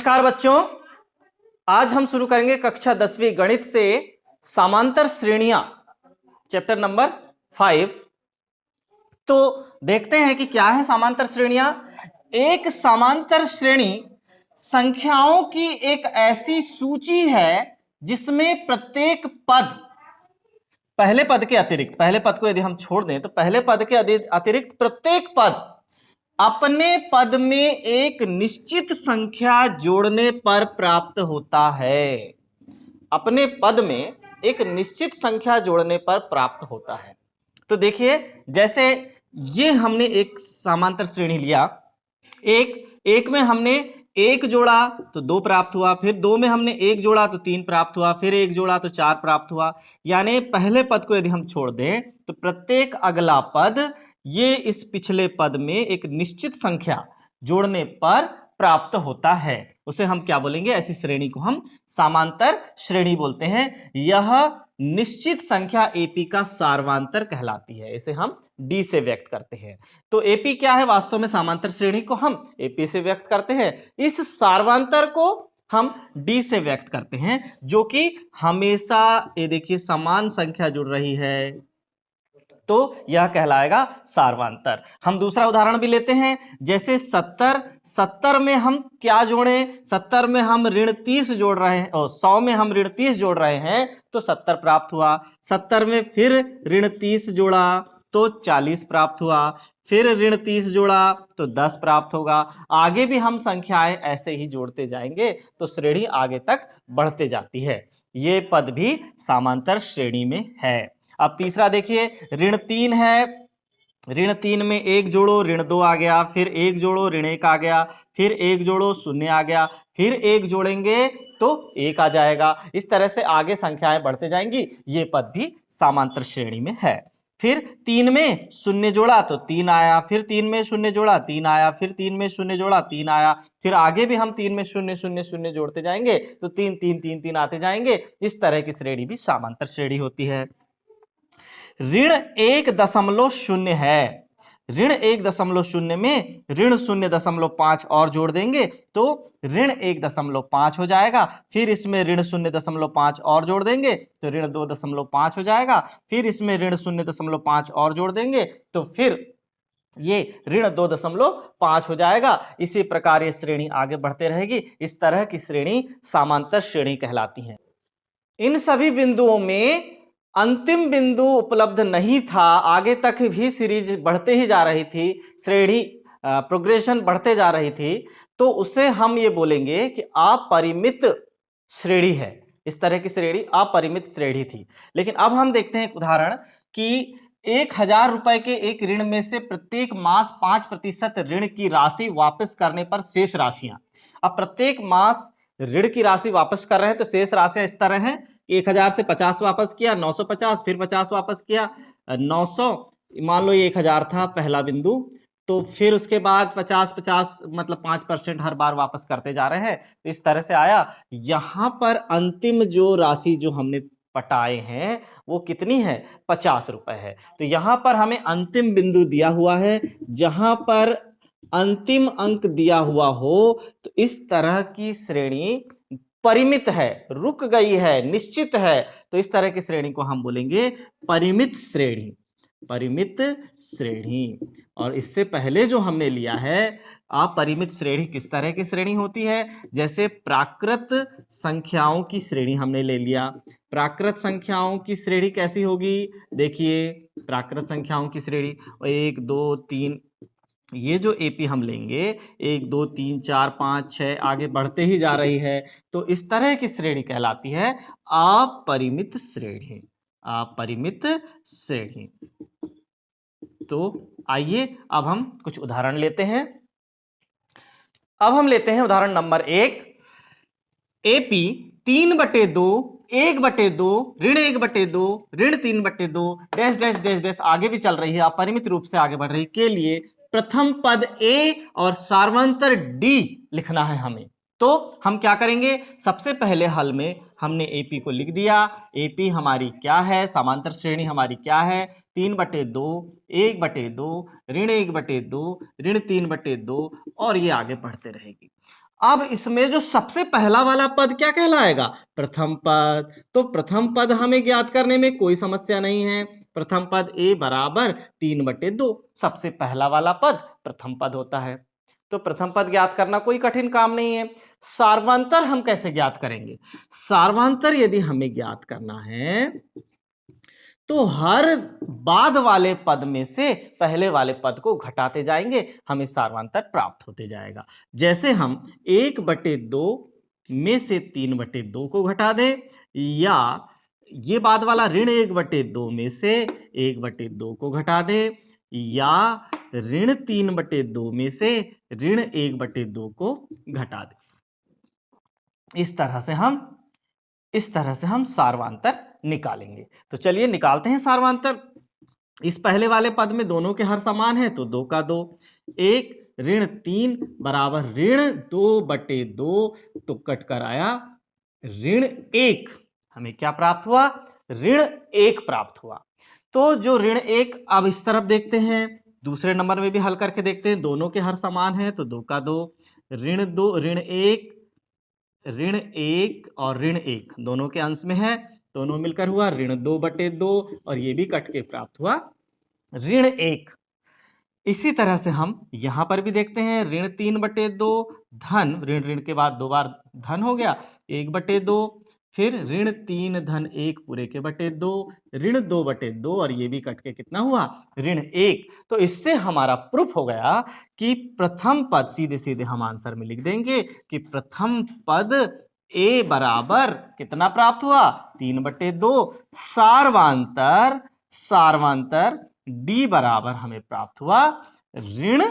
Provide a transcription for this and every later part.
नमस्कार बच्चों, आज हम शुरू करेंगे कक्षा 10वीं गणित से समांतर श्रेणियां चैप्टर नंबर 5। तो देखते हैं कि क्या है समांतर श्रेणियां। एक समांतर श्रेणी संख्याओं की एक ऐसी सूची है जिसमें प्रत्येक पद, पहले पद के अतिरिक्त, पहले पद को यदि हम छोड़ दें तो पहले पद के अतिरिक्त प्रत्येक पद अपने पद में एक निश्चित संख्या जोड़ने पर प्राप्त होता है। अपने पद में एक निश्चित संख्या जोड़ने पर प्राप्त होता है। तो देखिए, जैसे ये हमने एक समांतर श्रेणी लिया, एक में हमने एक जोड़ा तो दो प्राप्त हुआ, फिर दो में हमने एक जोड़ा तो तीन प्राप्त हुआ, फिर एक जोड़ा तो चार प्राप्त हुआ। यानी पहले पद को यदि हम छोड़ दें तो प्रत्येक अगला पद ये इस पिछले पद में एक निश्चित संख्या जोड़ने पर प्राप्त होता है। उसे हम क्या बोलेंगे? ऐसी श्रेणी को हम समांतर श्रेणी बोलते हैं। यह निश्चित संख्या एपी का सार्वांतर कहलाती है। इसे हम डी से व्यक्त करते हैं। तो एपी क्या है? वास्तव में समांतर श्रेणी को हम एपी से व्यक्त करते हैं, इस सार्वांतर को हम डी से व्यक्त करते हैं, जो कि हमेशा ये देखिए समान संख्या जुड़ रही है, तो यह कहलाएगा सार्वांतर। हम दूसरा उदाहरण भी लेते हैं, जैसे 70 में हम क्या जोड़ें? 70 में हम ऋण 30 जोड़ रहे हैं, और 100 में हम ऋण 30 जोड़ रहे हैं तो 70 प्राप्त हुआ। 70 में फिर ऋण 30 जोड़ा तो 40 प्राप्त हुआ, फिर ऋण 30 जोड़ा तो 10 प्राप्त होगा। आगे भी हम संख्याएं ऐसे ही जोड़ते जाएंगे तो श्रेणी आगे तक बढ़ते जाती है। ये पद भी समांतर श्रेणी में है। अब तीसरा देखिए, ऋण 3 है, ऋण 3 में एक जोड़ो ऋण 2 आ गया, फिर एक जोड़ो ऋण 1 आ गया, फिर एक जोड़ो शून्य आ गया, फिर एक जोड़ेंगे तो 1 आ जाएगा। इस तरह से आगे संख्याएं बढ़ते जाएंगी। ये पद भी समांतर श्रेणी में है। फिर 3 में शून्य जोड़ा तो 3 आया, फिर 3 में शून्य जोड़ा 3 आया, फिर 3 में शून्य जोड़ा 3 आया, फिर आगे भी हम 3 में शून्य शून्य शून्य जोड़ते जाएंगे तो 3 3 3 3 आते जाएंगे। इस तरह की श्रेणी भी समांतर श्रेणी होती है। ऋण 1.0 है, ऋण 1.0 में ऋण 0.5 और जोड़ देंगे तो ऋण 1.5 हो जाएगा। फिर इसमें ऋण 0.5 और जोड़ देंगे तो ऋण 2.5 हो जाएगा। फिर इसमें ऋण 0.5 और जोड़ देंगे तो फिर ये ऋण 2.5 हो जाएगा। इसी प्रकार ये श्रेणी आगे बढ़ते रहेगी। इस तरह की श्रेणी समांतर श्रेणी कहलाती है। इन सभी बिंदुओं में अंतिम बिंदु उपलब्ध नहीं था, आगे तक भी सीरीज बढ़ते ही जा रही थी, श्रेणी प्रोग्रेशन बढ़ते जा रही थी, तो उसे हम ये बोलेंगे कि अपरिमित श्रेणी है। इस तरह की श्रेणी अपरिमित श्रेणी थी। लेकिन अब हम देखते हैं एक उदाहरण कि 1000 रुपए के एक ऋण में से प्रत्येक मास 5% ऋण की राशि वापस करने पर शेष राशियां। अब प्रत्येक मास ऋण की राशि वापस कर रहे हैं तो शेष राशियां इस तरह हैं। 1000 से 50 वापस किया, 950, फिर 50 वापस किया, 900, मान लो ये 1000 था पहला बिंदु, तो फिर उसके बाद 50 मतलब 5% हर बार वापस करते जा रहे हैं। तो इस तरह से आया। यहां पर अंतिम जो राशि जो हमने पटाए हैं वो कितनी है? 50 रुपए है। तो यहां पर हमें अंतिम बिंदु दिया हुआ है, जहां पर अंतिम अंक दिया हुआ हो तो इस तरह की श्रेणी परिमित है, रुक गई है, निश्चित है, तो इस तरह की श्रेणी को हम बोलेंगे परिमित श्रेणी। परिमित श्रेणी। और इससे पहले जो हमने लिया है अपरिमित श्रेणी, किस तरह की श्रेणी होती है? जैसे प्राकृत संख्याओं की श्रेणी हमने ले लिया। प्राकृत संख्याओं की श्रेणी कैसी होगी? देखिए, प्राकृत संख्याओं की श्रेणी 1 2 3, ये जो एपी हम लेंगे 1 2 3 4 5 6 आगे बढ़ते ही जा रही है, तो इस तरह की श्रेणी कहलाती है अपरिमित श्रेणी। अपरिमित श्रेणी। तो आइए अब हम कुछ उदाहरण लेते हैं। अब हम लेते हैं उदाहरण नंबर 1। एपी 3/2, 1/2, ऋण 1/2, ऋण 3/2, डैश डैश डैश डैश आगे भी चल रही है, अपरिमित रूप से आगे बढ़ रही के लिए प्रथम पद ए और सार्वंतर डी लिखना है हमें। तो हम क्या करेंगे? सबसे पहले हल में हमने एपी को लिख दिया। एपी हमारी क्या है? समांतर श्रेणी हमारी क्या है? 3/2, 1/2, ऋण 1/2, ऋण 3/2, और ये आगे बढ़ते रहेगी। अब इसमें जो सबसे पहला वाला पद क्या कहलाएगा? प्रथम पद। तो प्रथम पद हमें ज्ञात करने में कोई समस्या नहीं है। प्रथम पद a बराबर 3/2, सबसे पहला वाला पद प्रथम पद होता है। तो प्रथम पद ज्ञात करना कोई कठिन काम नहीं है। सार्वंतर हम कैसे ज्ञात करेंगे? सार्वंतर यदि हमें ज्ञात करना है तो हर बाद वाले पद में से पहले वाले पद को घटाते जाएंगे, हमें सार्वंतर प्राप्त होते जाएगा। जैसे हम 1/2 में से 3/2 को घटा दें, या ये बाद वाला ऋण 1/2 में से 1/2 को घटा दें, या ऋण 3/2 में से ऋण 1/2 को घटा दें। इस तरह से हम सार्वंतर निकालेंगे। तो चलिए निकालते हैं सार्वंतर। इस पहले वाले पद में दोनों के हर समान है, तो 2 का 2, 1 ऋण 3 बराबर ऋण 2/2, तो कट कर आया ऋण 1। हमें क्या प्राप्त हुआ? ऋण 1 प्राप्त हुआ। तो जो ऋण 1, अब इस तरफ देखते हैं, दूसरे नंबर में भी हल करके देखते हैं। दोनों के हर समान है, तो 2 का 2, ऋण 2 ऋण 1 और ऋण 1 दोनों के अंश में है, दोनों मिलकर हुआ ऋण 2/2, और ये भी कट के प्राप्त हुआ ऋण 1। इसी तरह से हम यहां पर भी देखते हैं, ऋण 3/2 धन, ऋण ऋण के बाद 2 बार धन हो गया 1/2, फिर ऋण 3 धन 1 पूरे के बटे 2, ऋण 2/2, और ये भी कट के कितना हुआ? ऋण 1। तो इससे हमारा प्रूफ हो गया कि प्रथम पद, सीधे सीधे हम आंसर में लिख देंगे कि प्रथम पद a बराबर कितना प्राप्त हुआ? 3/2। सार्वंतर d बराबर हमें प्राप्त हुआ ऋण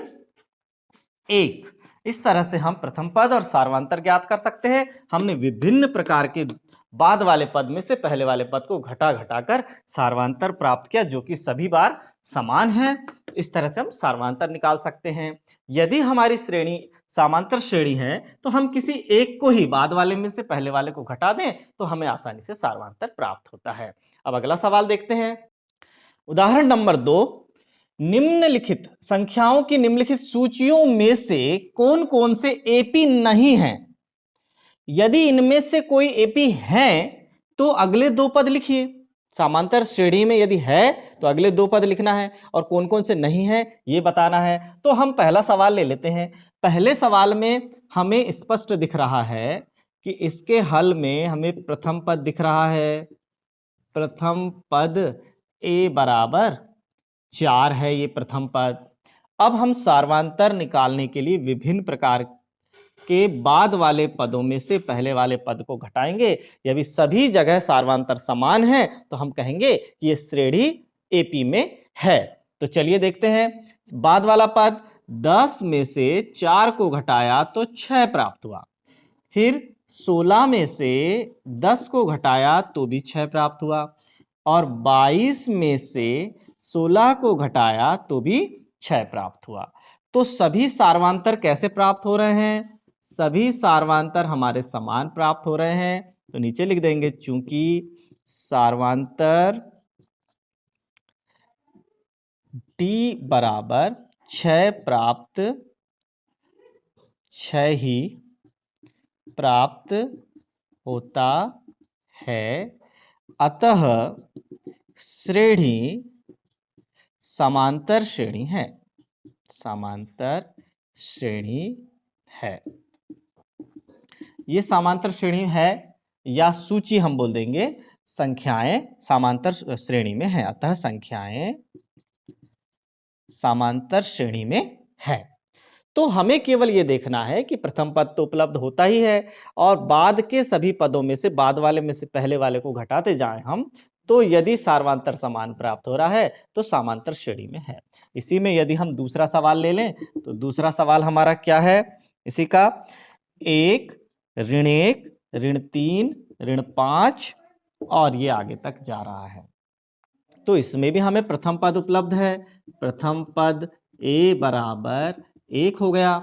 1। इस तरह से हम प्रथम पद और सार्वंतर ज्ञात कर सकते हैं। हमने विभिन्न प्रकार के बाद वाले पद में से पहले वाले पद को घटा कर सार्वंतर प्राप्त किया, जो कि सभी बार समान है। इस तरह से हम सार्वंतर निकाल सकते हैं। यदि हमारी श्रेणी समांतर श्रेणी है, तो हम किसी एक को ही बाद वाले में से पहले वाले को घटा दें, तो हमें आसानी से सार्वंतर प्राप्त होता है। अब अगला सवाल देखते हैं। उदाहरण नंबर 2, निम्नलिखित संख्याओं की निम्नलिखित सूचियों में से कौन कौन से एपी नहीं हैं? यदि इनमें से कोई एपी है तो अगले 2 पद लिखिए। समांतर श्रेणी में यदि है तो अगले 2 पद लिखना है, और कौन कौन से नहीं है ये बताना है। तो हम पहला सवाल ले लेते हैं। पहले सवाल में हमें स्पष्ट दिख रहा है कि इसके हल में हमें प्रथम पद दिख रहा है। प्रथम पद a बराबर 4 है, ये प्रथम पद। अब हम सार्वंतर निकालने के लिए विभिन्न प्रकार के बाद वाले पदों में से पहले वाले पद को घटाएंगे। यदि सभी जगह सार्वंतर समान है तो हम कहेंगे कि ये श्रेणी एपी में है। तो चलिए देखते हैं। बाद वाला पद 10 में से 4 को घटाया तो 6 प्राप्त हुआ। फिर 16 में से 10 को घटाया तो भी 6 प्राप्त हुआ, और 22 में से 16 को घटाया तो भी 6 प्राप्त हुआ। तो सभी सार्वंतर कैसे प्राप्त हो रहे हैं? सभी सार्वंतर हमारे समान प्राप्त हो रहे हैं। तो नीचे लिख देंगे, चूंकि सार्वंतर t बराबर 6 ही प्राप्त होता है, अतः श्रेणी समांतर श्रेणी है। समांतर श्रेणी है। ये समांतर श्रेणी है, या सूची हम बोल देंगे। संख्याएं समांतर श्रेणी में है, अतः संख्याएं समांतर श्रेणी में है। तो हमें केवल यह देखना है कि प्रथम पद तो उपलब्ध होता ही है, और बाद के सभी पदों में से बाद वाले में से पहले वाले को घटाते जाएं हम, तो यदि सार्वंतर समान प्राप्त हो रहा है तो समांतर श्रेणी में है। इसी में यदि हम दूसरा सवाल ले लें, तो दूसरा सवाल हमारा क्या है इसी का? 1 ऋण 1 ऋण 3 ऋण 5, और ये आगे तक जा रहा है। तो इसमें भी हमें प्रथम पद उपलब्ध है। प्रथम पद a बराबर 1 हो गया।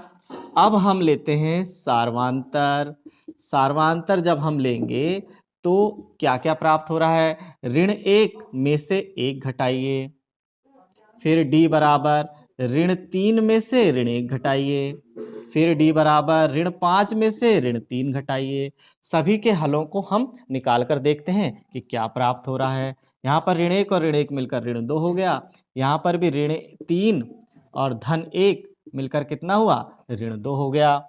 अब हम लेते हैं सार्वंतर। सार्वंतर जब हम लेंगे तो क्या क्या प्राप्त हो रहा है? ऋण 1 में से 1 घटाइए, फिर d बराबर -3 में से -1 घटाइए, फिर d बराबर -5 में से -3 घटाइए। सभी के हलों को हम निकाल कर देखते हैं कि क्या प्राप्त हो रहा है। यहाँ पर -1 और -1 मिलकर -2 हो गया, यहाँ पर भी -3 और -1 मिलकर कितना हुआ, -2 हो गया।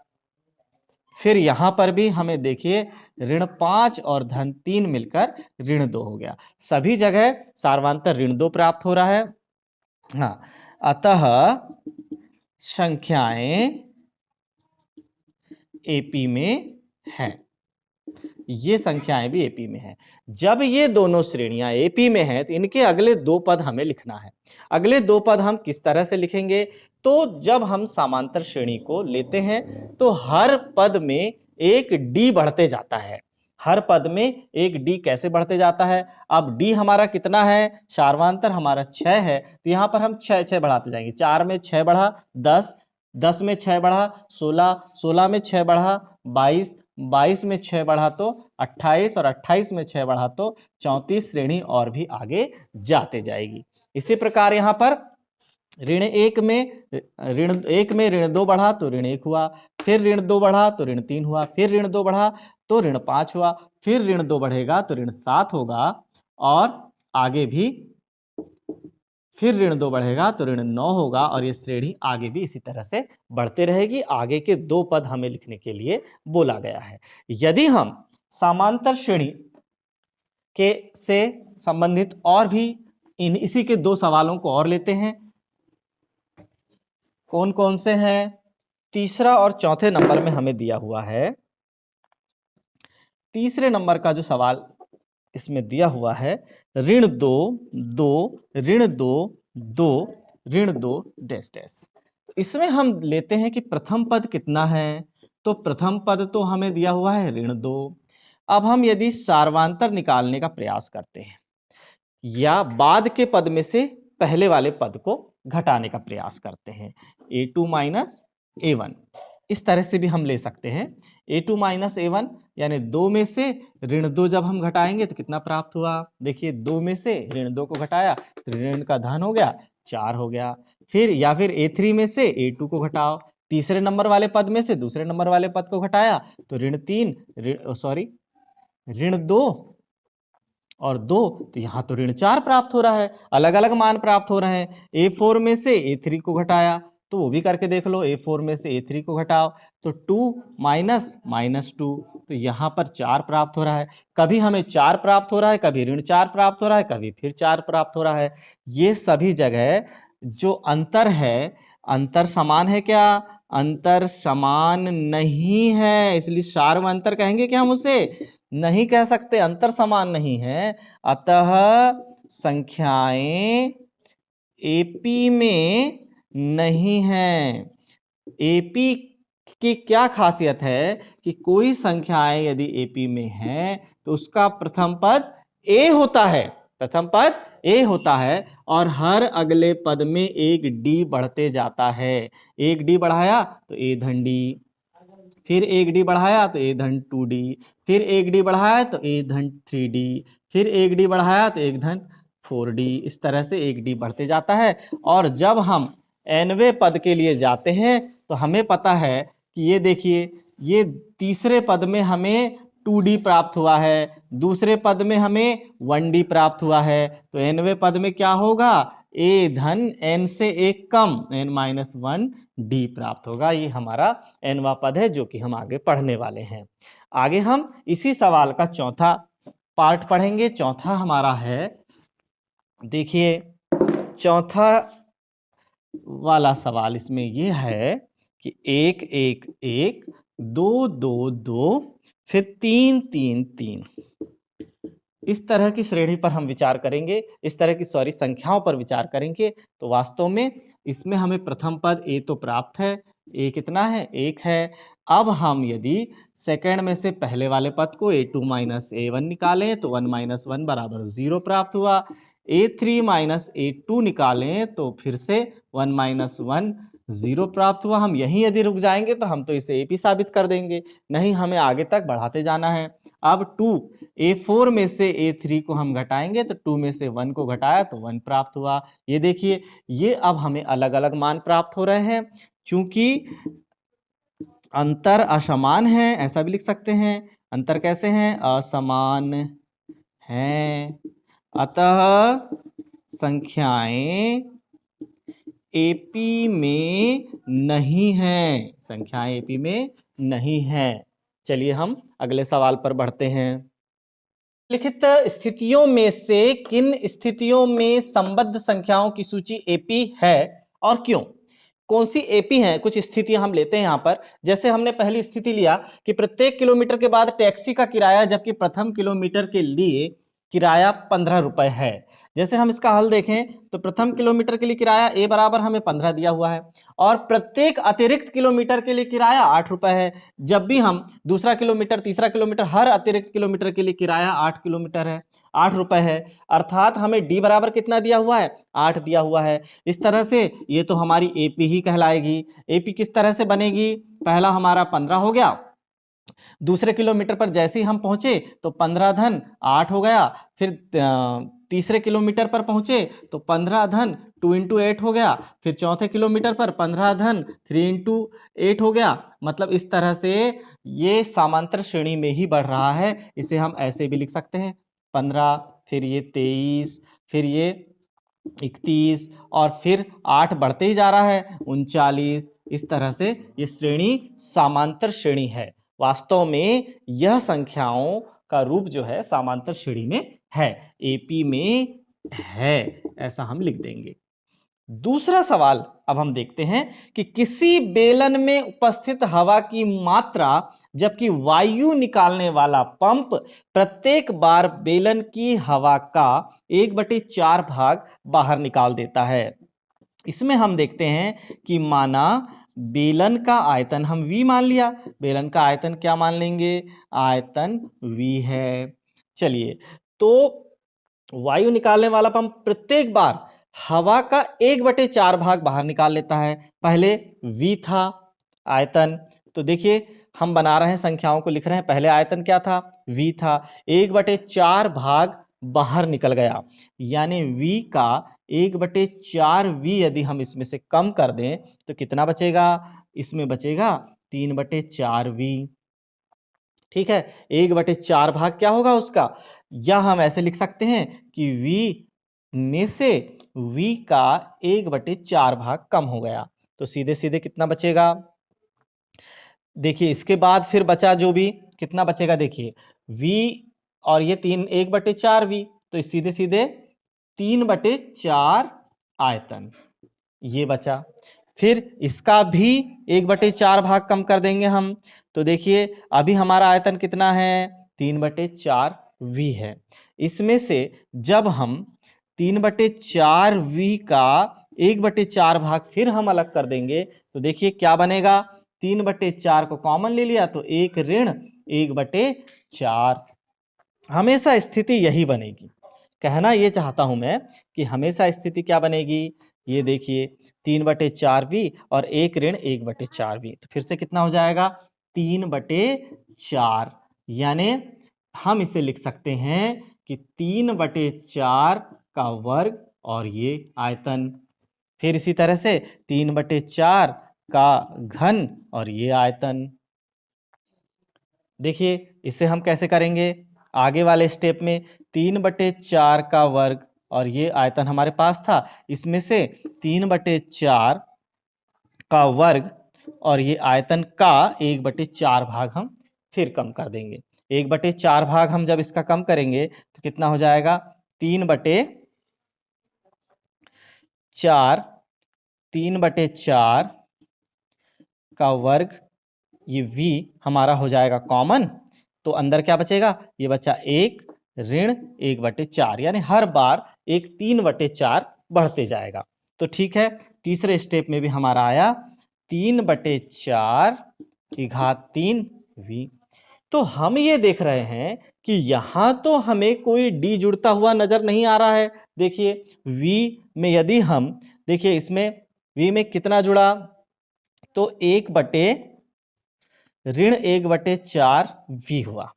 फिर यहाँ पर भी हमें देखिए -5 और -3 मिलकर -2 हो गया। सभी जगह सार्वधातुक -2 प्राप्त हो रहा है। हाँ, अतः संख्याएं एपी में है, ये संख्याएं भी एपी में है। जब ये दोनों श्रेणियां एपी में हैं तो इनके अगले 2 पद हमें लिखना है। अगले 2 पद हम किस तरह से लिखेंगे, तो जब हम समांतर श्रेणी को लेते हैं तो हर पद में एक डी बढ़ते जाता है। हर पद में एक डी कैसे बढ़ते जाता है, अब डी हमारा कितना है, सार्वधातुक हमारा 6 है, तो यहां पर हम 6 बढ़ाते जाएंगे। 4 में 6 बढ़ा 10, 10 में 6 बढ़ा 16, 16 में 6 बढ़ा 22, 22 में 6 बढ़ा तो 28 और 28 में 6 बढ़ा तो 34 श्रेणी और भी आगे जाते जाएगी। इसी प्रकार यहाँ पर ऋण 1 में ऋण 2 बढ़ा तो ऋण 1 हुआ, फिर ऋण 2 बढ़ा तो ऋण 3 हुआ, फिर ऋण 2 बढ़ा तो ऋण 5 हुआ, फिर ऋण 2 बढ़ेगा तो ऋण 7 होगा, और आगे भी फिर ऋण 2 बढ़ेगा तो ऋण 9 होगा, और ये श्रेणी आगे भी इसी तरह से बढ़ते रहेगी। आगे के 2 पद हमें लिखने के लिए बोला गया है। यदि हम समांतर श्रेणी के से संबंधित और भी इसी के 2 सवालों को और लेते हैं, कौन कौन से हैं, तीसरा और चौथे नंबर में हमें दिया हुआ है। तीसरे नंबर का जो सवाल इसमें दिया हुआ है, ऋण 2 2 ऋण 2 2 ऋण 2 डैश डैश। इसमें हम लेते हैं कि प्रथम पद कितना है, तो प्रथम पद तो हमें दिया हुआ है ऋण 2। अब हम यदि सार्वधातुक निकालने का प्रयास करते हैं या बाद के पद में से पहले वाले पद को घटाने का प्रयास करते हैं, a2 माइनस a1, इस तरह से भी हम ले सकते हैं। a2 माइनस a1 यानी 2 में से ऋण 2 जब हम घटाएंगे तो कितना प्राप्त हुआ, देखिए 2 में से ऋण 2 को घटाया तो ऋण का धन हो गया 4 हो गया। फिर या फिर a3 में से a2 को घटाओ, तीसरे नंबर वाले पद में से दूसरे नंबर वाले पद को घटाया तो ऋण 2 और 2, तो यहाँ तो ऋण 4 प्राप्त हो रहा है, अलग अलग मान प्राप्त हो रहे हैं। a4 में से a3 को घटाया तो वो भी करके देख लो, a4 में से a3 को घटाओ तो 2 माइनस -2, तो यहाँ पर 4 प्राप्त हो रहा है। कभी हमें 4 प्राप्त हो रहा है, कभी ऋण 4 प्राप्त हो रहा है, कभी फिर 4 प्राप्त हो रहा है। ये सभी जगह जो अंतर है, अंतर समान है क्या, अंतर समान नहीं है, इसलिए सार्व अंतर कहेंगे क्या हम उसे, नहीं कह सकते, अंतर समान नहीं है। अतः संख्याएं एपी में नहीं है। एपी की क्या खासियत है कि कोई संख्याएं यदि एपी में है तो उसका प्रथम पद ए होता है, प्रथम पद ए होता है, और हर अगले पद में एक डी बढ़ते जाता है। एक डी बढ़ाया तो ए धन डी, फिर एक डी बढ़ाया तो ए धन 2d, फिर एक डी बढ़ाया तो ए धन 3d, फिर एक डी बढ़ाया तो एक धन 4d, इस तरह से एक डी बढ़ते जाता है। और जब हम nवें पद के लिए जाते हैं तो हमें पता है कि ये देखिए, ये तीसरे पद में हमें 2d प्राप्त हुआ है, दूसरे पद में हमें 1d प्राप्त हुआ है, तो nवें पद में क्या होगा, ए धन n से एक कम n-1d प्राप्त होगा। ये हमारा nवां पद है जो कि हम आगे पढ़ने वाले हैं। आगे हम इसी सवाल का चौथा पार्ट पढ़ेंगे। चौथा हमारा है, देखिए चौथा वाला सवाल इसमें यह है कि 1 1 1 2 2 2 फिर 3 3 3, इस तरह की श्रेणी पर हम विचार करेंगे, इस तरह की संख्याओं पर विचार करेंगे। तो वास्तव में इसमें हमें प्रथम पद ए तो प्राप्त है, ए कितना है, 1 है। अब हम यदि सेकंड में से पहले वाले पद को a2 माइनस a1 निकालें तो 1 माइनस 1 बराबर 0 प्राप्त हुआ। a3 माइनस a2 निकालें तो फिर से 1 माइनस 1 0 प्राप्त हुआ। हम यहीं यदि रुक जाएंगे तो हम तो इसे AP साबित कर देंगे, नहीं हमें आगे तक बढ़ाते जाना है। अब 2 A4 में से A3 को हम घटाएंगे तो 2 में से 1 को घटाया तो 1 प्राप्त हुआ। ये देखिए, ये अब हमें अलग अलग मान प्राप्त हो रहे हैं। चूंकि अंतर असमान है, ऐसा भी लिख सकते हैं। अंतर कैसे हैं? असमान हैं, अतः संख्याएं AP में नहीं है, संख्याएं AP में नहीं है। चलिए हम अगले सवाल पर बढ़ते हैं। लिखित स्थितियों में से किन स्थितियों में संबद्ध संख्याओं की सूची AP है और क्यों? कौन सी AP है? कुछ स्थितियां हम लेते हैं यहां पर। जैसे हमने पहली स्थिति लिया कि प्रत्येक किलोमीटर के बाद टैक्सी का किराया, जबकि प्रथम किलोमीटर के लिए किराया 15 रुपए है। जैसे हम इसका हल देखें तो प्रथम किलोमीटर के लिए किराया A बराबर हमें 15 दिया हुआ है और प्रत्येक अतिरिक्त किलोमीटर के लिए किराया 8 रुपए है। जब भी हम दूसरा किलोमीटर, तीसरा किलोमीटर, हर अतिरिक्त किलोमीटर के लिए किराया 8 किलोमीटर है, 8 रुपए है। अर्थात हमें D बराबर कितना दिया हुआ है? 8 दिया हुआ है। इस तरह से ये तो हमारी AP ही कहलाएगी। AP किस तरह से बनेगी? पहला हमारा 15 हो गया, दूसरे किलोमीटर पर जैसे ही हम पहुंचे तो 15 धन 8 हो गया, फिर तीसरे किलोमीटर पर पहुंचे तो 15 धन 2 इंटू 8 हो गया, फिर चौथे किलोमीटर पर 15 धन 3 इंटू 8 हो गया। मतलब इस तरह से ये समांतर श्रेणी में ही बढ़ रहा है। इसे हम ऐसे भी लिख सकते हैं, 15, फिर ये 23, फिर ये 31 और फिर 8 बढ़ते ही जा रहा है, 39। इस तरह से ये श्रेणी समांतर श्रेणी है। वास्तव में यह संख्याओं का रूप जो है समांतर श्रेणी में है, AP में है, ऐसा हम लिख देंगे। दूसरा सवाल अब हम देखते हैं कि किसी बेलन में उपस्थित हवा की मात्रा, जबकि वायु निकालने वाला पंप प्रत्येक बार बेलन की हवा का 1/4 भाग बाहर निकाल देता है। इसमें हम देखते हैं कि माना बेलन का आयतन हम V मान लिया, बेलन का आयतन क्या मान लेंगे? आयतन V है। चलिए, तो वायु निकालने वाला पंप प्रत्येक बार हवा का 1/4 भाग बाहर निकाल लेता है। पहले V था आयतन, तो देखिए हम बना रहे हैं, संख्याओं को लिख रहे हैं। पहले आयतन क्या था? V था, 1/4 भाग बाहर निकल गया, यानी V का 1/4V यदि हम इसमें से कम कर दें तो कितना बचेगा? इसमें बचेगा 3/4V। ठीक है, 1/4 भाग क्या होगा उसका? या हम ऐसे लिख सकते हैं कि V में से V का 1/4 भाग कम हो गया, तो सीधे सीधे कितना बचेगा? देखिए इसके बाद फिर बचा जो भी, कितना बचेगा? देखिए V और ये 1/4V, तो सीधे सीधे 3/4 आयतन ये बचा। फिर इसका भी 1/4 भाग कम कर देंगे हम, तो देखिए अभी हमारा आयतन कितना है? 3/4V है। इसमें से जब हम 3/4V का 1/4 भाग फिर हम अलग कर देंगे तो देखिए क्या बनेगा? 3/4 को कॉमन ले लिया तो 1 ऋण 1/4। हमेशा स्थिति यही बनेगी। कहना ये चाहता हूं मैं कि हमेशा स्थिति क्या बनेगी? ये देखिए 3/4V और 1 ऋण 1/4V, तो फिर से कितना हो जाएगा? 3/4। यानी हम इसे लिख सकते हैं कि 3/4 का वर्ग और ये आयतन। फिर इसी तरह से 3/4 का घन और ये आयतन। देखिए इसे हम कैसे करेंगे आगे वाले स्टेप में? 3/4 का वर्ग और ये आयतन हमारे पास था, इसमें से 3/4 का वर्ग और ये आयतन का 1/4 भाग हम फिर कम कर देंगे। 1/4 भाग हम जब इसका कम करेंगे तो कितना हो जाएगा? 3/4 का वर्ग, ये V हमारा हो जाएगा कॉमन, तो अंदर क्या बचेगा? ये बचा 1 ऋण 1/4, यानी हर बार एक 3/4 बढ़ते जाएगा। तो ठीक है, तीसरे स्टेप में भी हमारा आया 3/4 की घात 3V। तो हम ये देख रहे हैं कि यहां तो हमें कोई D जुड़ता हुआ नजर नहीं आ रहा है। देखिए V में यदि हम देखिए, इसमें V में कितना जुड़ा? तो 1/4 वी हुआ।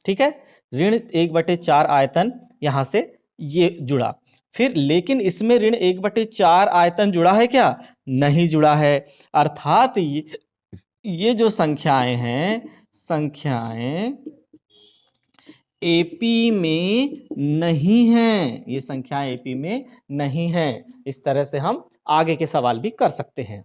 ठीक है, ऋण 1/4 आयतन यहां से ये जुड़ा। फिर लेकिन इसमें ऋण 1/4 आयतन जुड़ा है क्या? नहीं जुड़ा है। अर्थात ये जो संख्याएं हैं, संख्याएं एपी में नहीं हैं, ये संख्याएं एपी में नहीं हैं। इस तरह से हम आगे के सवाल भी कर सकते हैं।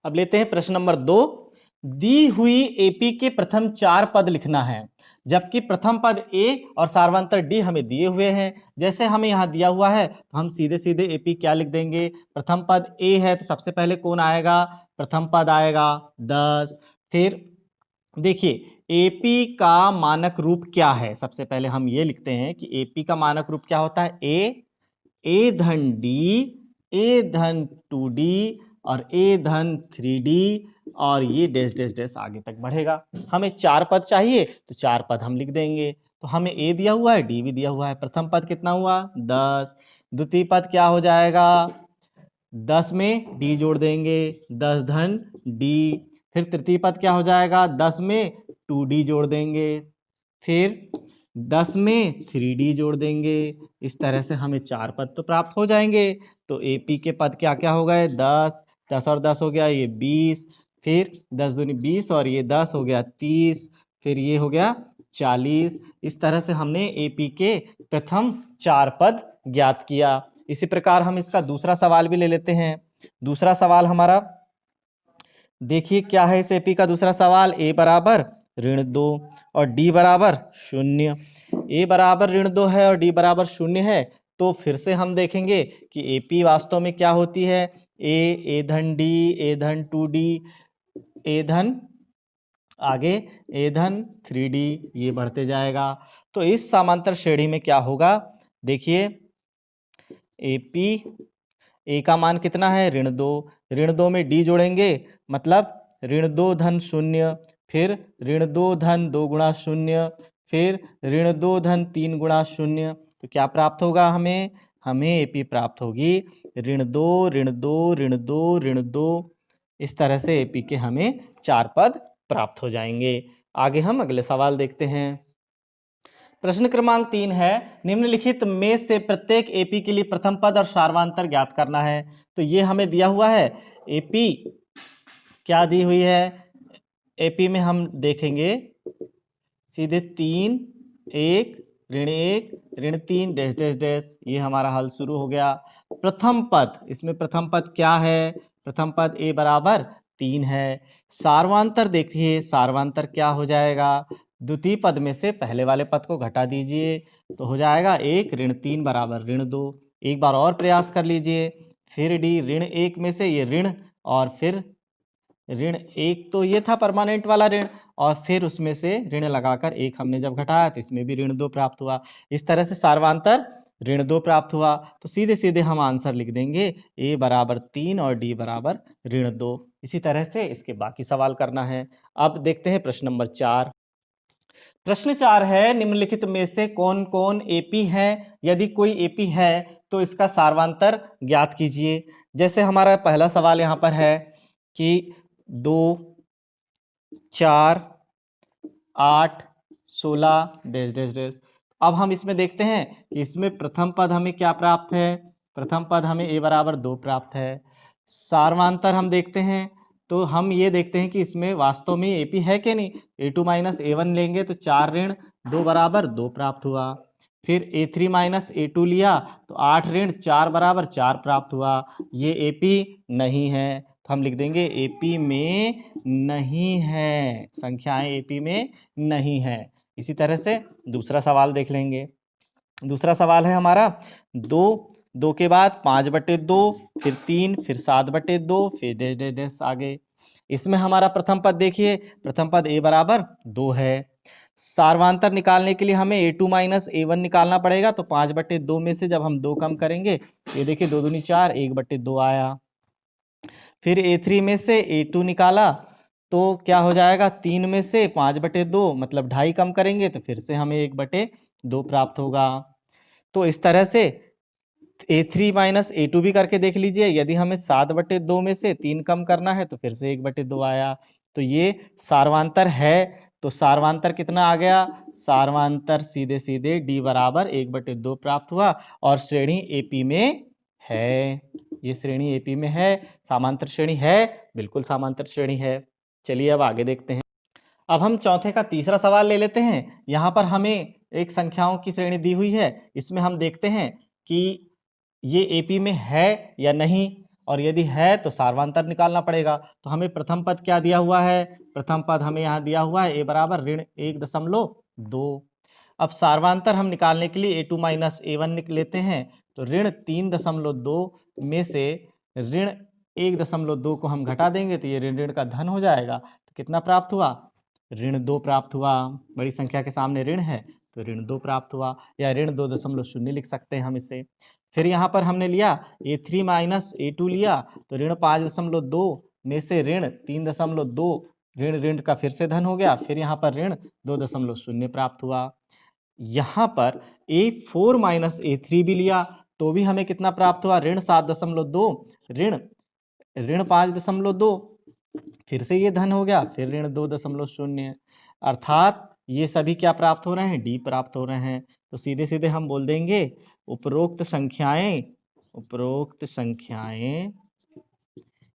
अब लेते हैं प्रश्न नंबर 2। दी हुई एपी के प्रथम 4 पद लिखना है, जबकि प्रथम पद ए और सार्वंतर डी हमें दिए हुए हैं। जैसे हमें यहां दिया हुआ है तो हम सीधे सीधे एपी क्या लिख देंगे? प्रथम पद ए है तो सबसे पहले कौन आएगा? प्रथम पद आएगा 10। फिर देखिए एपी का मानक रूप क्या है? सबसे पहले हम ये लिखते हैं कि एपी का मानक रूप क्या होता है? ए धन डी, ए धन 2d और ए धन 3d और ये डैश डैश डैश आगे तक बढ़ेगा। हमें 4 पद चाहिए तो 4 पद हम लिख देंगे। तो हमें ए दिया हुआ है, डी भी दिया हुआ है। प्रथम पद कितना हुआ? 10। द्वितीय पद क्या हो जाएगा? 10 में डी जोड़ देंगे, 10 धन डी। फिर तृतीय पद क्या हो जाएगा? 10 में 2d जोड़ देंगे, फिर 10 में 3d जोड़ देंगे। इस तरह से हमें 4 पद तो प्राप्त हो जाएंगे। तो एपी के पद क्या क्या हो गए? 10, 10 और 10 हो गया ये 20, फिर 10 दूनी 20 और ये 10 हो गया 30, फिर ये हो गया 40। इस तरह से हमने एपी के प्रथम 4 पद ज्ञात किया। इसी प्रकार हम इसका दूसरा सवाल भी ले लेते हैं। दूसरा सवाल हमारा देखिए क्या है इस एपी का दूसरा सवाल। ए बराबर ऋण 2 और डी बराबर 0। ए बराबर ऋण 2 है और डी बराबर 0 है, तो फिर से हम देखेंगे कि एपी वास्तव में क्या होती है? ए धन डी, ए धन 2d, ए धन आगे ए धन 3d, ये बढ़ते जाएगा। तो इस समांतर श्रेणी में क्या होगा? देखिए एपी, ए का मान कितना है? ऋण 2। ऋण 2 में डी जोड़ेंगे मतलब ऋण 2 धन 0, फिर ऋण 2 धन 2 गुणा 0, फिर ऋण 2 धन 3 गुणा 0। तो क्या प्राप्त होगा हमें? हमें एपी प्राप्त होगी ऋण 2 ऋण 2 ऋण 2 ऋण 2। इस तरह से एपी के हमें 4 पद प्राप्त हो जाएंगे। आगे हम अगले सवाल देखते हैं। प्रश्न क्रमांक 3 है, निम्नलिखित में से प्रत्येक एपी के लिए प्रथम पद और सार्वंतर ज्ञात करना है। तो ये हमें दिया हुआ है। एपी क्या दी हुई है? एपी में हम देखेंगे सीधे 3, 1, ऋण 1, ऋण 3 डैश डैश डैश, ये हमारा हल शुरू हो गया। प्रथम पद, इसमें प्रथम पद क्या है? प्रथम पद ए बराबर 3 है। सार्वंतर देखिए, सार्वंतर क्या हो जाएगा? द्वितीय पद में से पहले वाले पद को घटा दीजिए तो हो जाएगा 1, ऋण 3 बराबर ऋण 2। एक बार और प्रयास कर लीजिए। फिर डी, ऋण 1 में से ये ऋण और फिर ऋण 1 तो ये था परमानेंट वाला ऋण, और फिर उसमें से ऋण लगाकर 1 हमने जब घटाया तो इसमें भी ऋण 2 प्राप्त हुआ। इस तरह से सार्वंतर ऋण 2 प्राप्त हुआ। तो सीधे सीधे हम आंसर लिख देंगे ए बराबर 3 और डी बराबर ऋण 2। इसी तरह से इसके बाकी सवाल करना है। अब देखते हैं प्रश्न नंबर 4। प्रश्न 4 है, निम्नलिखित में से कौन कौन एपी है? यदि कोई एपी है तो इसका सार्वंतर ज्ञात कीजिए। जैसे हमारा पहला सवाल यहाँ पर है कि 2, 4, 8, 16 डैश डैश डैश। अब हम इसमें देखते हैं कि इसमें प्रथम पद हमें क्या प्राप्त है? प्रथम पद हमें ए बराबर 2 प्राप्त है। सार्वंतर हम देखते हैं तो हम ये देखते हैं कि इसमें वास्तव में एपी है कि नहीं। A2 माइनस A1 लेंगे तो 4 ऋण 2 बराबर 2 प्राप्त हुआ। फिर A3 माइनस A2 लिया तो 8 ऋण 4 बराबर 4 प्राप्त हुआ। ये एपी नहीं है तो हम लिख देंगे एपी में नहीं है, संख्याएं एपी में नहीं है। इसी तरह से दूसरा सवाल देख लेंगे। दूसरा सवाल है हमारा 2 के बाद 5/2, फिर 3, फिर 7/2, फिर डैश डैश डैश आगे। इसमें हमारा प्रथम पद देखिए, प्रथम पद ए बराबर 2 है। सार्वंतर निकालने के लिए हमें A2 माइनस A1 निकालना पड़ेगा। तो 5/2 में से जब हम 2 कम करेंगे, ये देखिए 2 दूनी 4, 1/2 आया। फिर A3 में से A2 निकाला तो क्या हो जाएगा? 3 में से 5/2 मतलब 2.5 कम करेंगे तो फिर से हमें 1/2 प्राप्त होगा। तो इस तरह से A3 माइनस A2 भी करके देख लीजिए। यदि हमें 7/2 में से 3 कम करना है तो फिर से 1/2 आया। तो ये सार्वांतर है। तो सार्वांतर कितना आ गया? सार्वांतर सीधे सीधे D बराबर 1/2 प्राप्त हुआ और श्रेणी AP में है। ये श्रेणी AP में है। समांतर श्रेणी है, बिल्कुल समांतर श्रेणी है। चलिए अब आगे देखते हैं। अब हम चौथे का तीसरा सवाल ले लेते हैं। यहाँ पर हमें एक संख्याओं की श्रेणी दी हुई है। इसमें हम देखते हैं कि ये AP में है या नहीं, और यदि है तो सार्वांतर निकालना पड़ेगा। तो हमें प्रथम पद क्या दिया हुआ है? प्रथम पद हमें यहाँ दिया हुआ है A बराबर -1.2। अब सार्वांतर हम निकालने के लिए A2 माइनस A1 लेते हैं। तो -3.2 में से -1.2 को हम घटा देंगे तो ये ऋण का धन हो जाएगा। तो कितना प्राप्त हुआ? -2 प्राप्त हुआ। बड़ी संख्या के सामने ऋण है तो -2 प्राप्त हुआ, या -2.0 लिख सकते हैं हम इसे। फिर यहाँ पर हमने लिया A3 माइनस A2 लिया, तो -5.2 में से -3.2 ऋण का फिर से धन हो गया। फिर यहाँ पर -2.0 प्राप्त हुआ। यहाँ पर A4 माइनस A3 भी लिया तो भी हमें कितना प्राप्त हुआ? -7.2 ऋण 5.2, फिर से ये धन हो गया, फिर -2.0। अर्थात ये सभी क्या प्राप्त हो रहे हैं? D प्राप्त हो रहे हैं। तो सीधे सीधे हम बोल देंगे उपरोक्त संख्याएं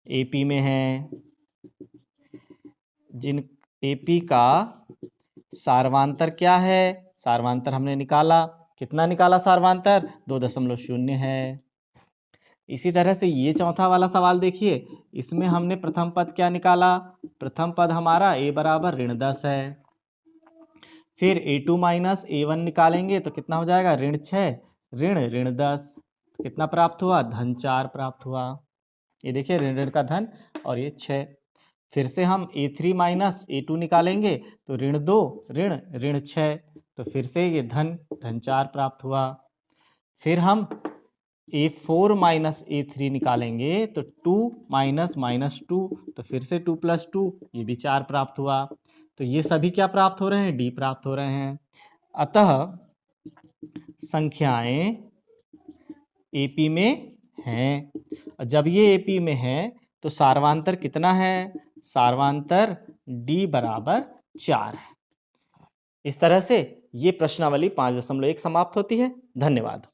AP में हैं, जिन AP का सार्वांतर क्या है? सार्वांतर हमने निकाला, कितना निकाला सार्वांतर? 2.0 है। इसी तरह से ये चौथा वाला सवाल देखिए। इसमें हमने प्रथम पद क्या निकाला? प्रथम पद हमारा A बराबर -10 है। फिर A2 माइनस A1 निकालेंगे तो कितना हो जाएगा? -6 ऋण 10। कितना प्राप्त हुआ? धन 4 प्राप्त हुआ। ये देखिए ऋण का धन और ये 6। फिर से हम A3 माइनस A2 निकालेंगे तो -2 ऋण 6। तो फिर से ये धन 4 प्राप्त हुआ। फिर हम A4 माइनस A3 निकालेंगे तो 2 माइनस -2, तो फिर से 2 + 2, ये भी 4 प्राप्त हुआ। तो ये सभी क्या प्राप्त हो रहे हैं? D प्राप्त हो रहे हैं। अतः संख्याएं AP में हैं। जब ये AP में है तो सार्वांतर कितना है? सार्वांतर D बराबर 4 है। इस तरह से ये प्रश्नावली 5.1 समाप्त होती है। धन्यवाद।